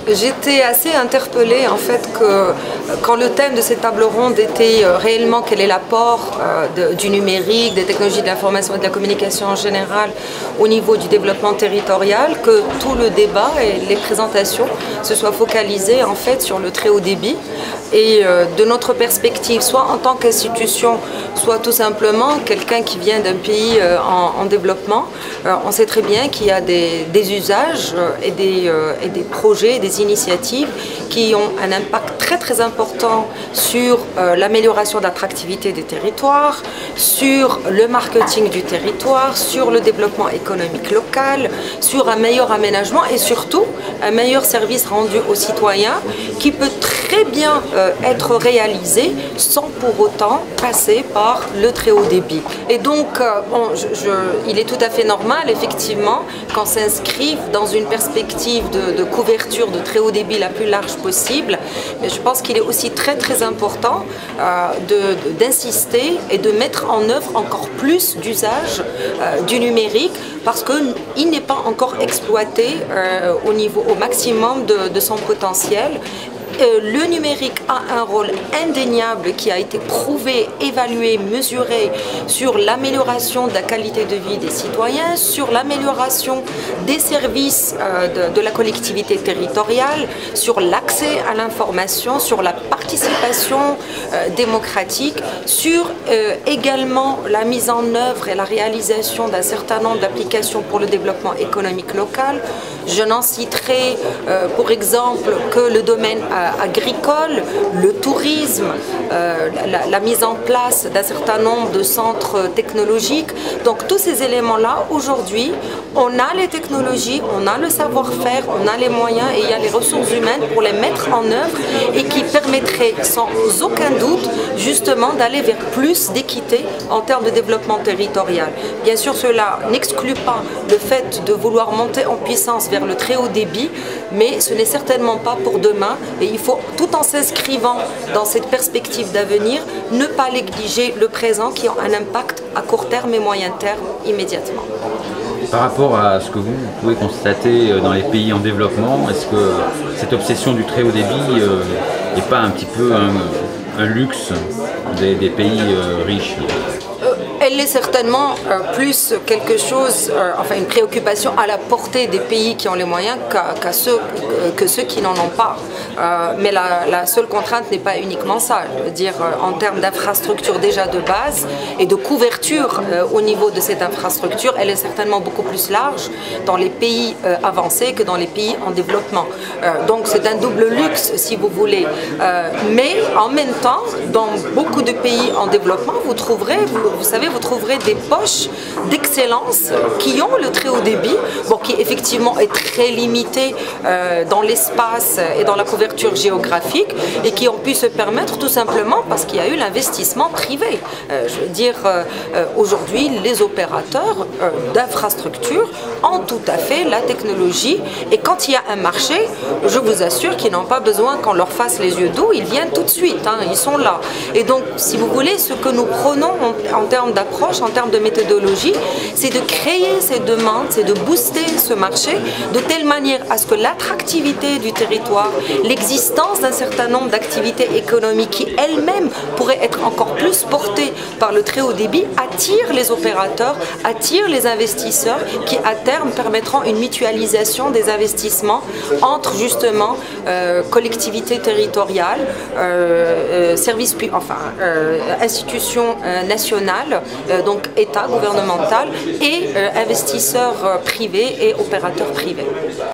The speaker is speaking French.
J'étais assez interpellée en fait que quand le thème de cette table ronde était réellement quel est l'apport du numérique, des technologies de l'information et de la communication en général au niveau du développement territorial, que tout le débat et les présentations se soient focalisées en fait sur le très haut débit. Et de notre perspective, soit en tant qu'institution, soit tout simplement quelqu'un qui vient d'un pays en développement, on sait très bien qu'il y a des usages et des projets, des initiatives qui ont un impact très important sur l'amélioration de l'attractivité des territoires, sur le marketing du territoire, sur le développement économique local, sur un meilleur aménagement et surtout un meilleur service rendu aux citoyens qui peut très bien être réalisé sans pour autant passer par le très haut débit. Et donc, il est tout à fait normal, effectivement, qu'on s'inscrive dans une perspective de couverture de très haut débit la plus large possible. Mais je pense qu'il est aussi très important d'insister et de mettre en œuvre encore plus d'usage du numérique parce qu'il n'est pas encore exploité au maximum de son potentiel. Le numérique a un rôle indéniable qui a été prouvé, évalué, mesuré sur l'amélioration de la qualité de vie des citoyens, sur l'amélioration des services de la collectivité territoriale, sur l'accès à l'information, sur la participation démocratique, sur également la mise en œuvre et la réalisation d'un certain nombre d'applications pour le développement économique local. Je n'en citerai pour exemple que le domaine agricole, le tourisme, la mise en place d'un certain nombre de centres technologiques. Donc tous ces éléments-là, aujourd'hui, on a les technologies, on a le savoir-faire, on a les moyens et il y a les ressources humaines pour les mettre en œuvre et qui permettraient sans aucun doute justement d'aller vers plus d'équité en termes de développement territorial. Bien sûr, cela n'exclut pas le fait de vouloir monter en puissance vers le très haut débit, mais ce n'est certainement pas pour demain et il faut, tout en s'inscrivant dans cette perspective d'avenir, ne pas négliger le présent qui a un impact à court terme et moyen terme immédiatement. Par rapport à ce que vous pouvez constater dans les pays en développement, est-ce que cette obsession du très haut débit n'est pas un petit peu un luxe des pays riches ? Elle est certainement plus quelque chose, enfin une préoccupation à la portée des pays qui ont les moyens que ceux qui n'en ont pas. Mais la seule contrainte n'est pas uniquement ça. Je veux dire, en termes d'infrastructure déjà de base et de couverture au niveau de cette infrastructure, elle est certainement beaucoup plus large dans les pays avancés que dans les pays en développement. Donc c'est un double luxe si vous voulez. Mais en même temps, dans beaucoup de pays en développement, vous trouverez, vous savez, vous trouverez des poches d'excellence qui ont le très haut débit, bon, qui effectivement est très limité dans l'espace et dans la couverture géographique et qui ont pu se permettre tout simplement parce qu'il y a eu l'investissement privé. Je veux dire, aujourd'hui, les opérateurs d'infrastructures ont tout à fait la technologie et quand il y a un marché, je vous assure qu'ils n'ont pas besoin qu'on leur fasse les yeux doux, ils viennent tout de suite, hein, ils sont là. Et donc, si vous voulez, ce que nous prenons en termes d'approche, en termes de méthodologie, c'est de créer ces demandes, c'est de booster ce marché de telle manière à ce que l'attractivité du territoire, l'existence d'un certain nombre d'activités économiques qui elles-mêmes pourraient être encore plus portées par le très haut débit, attirent les opérateurs, attirent les investisseurs qui à terme permettront une mutualisation des investissements entre justement collectivités territoriales, institutions nationales, donc État gouvernemental et investisseurs privés et opérateurs privés.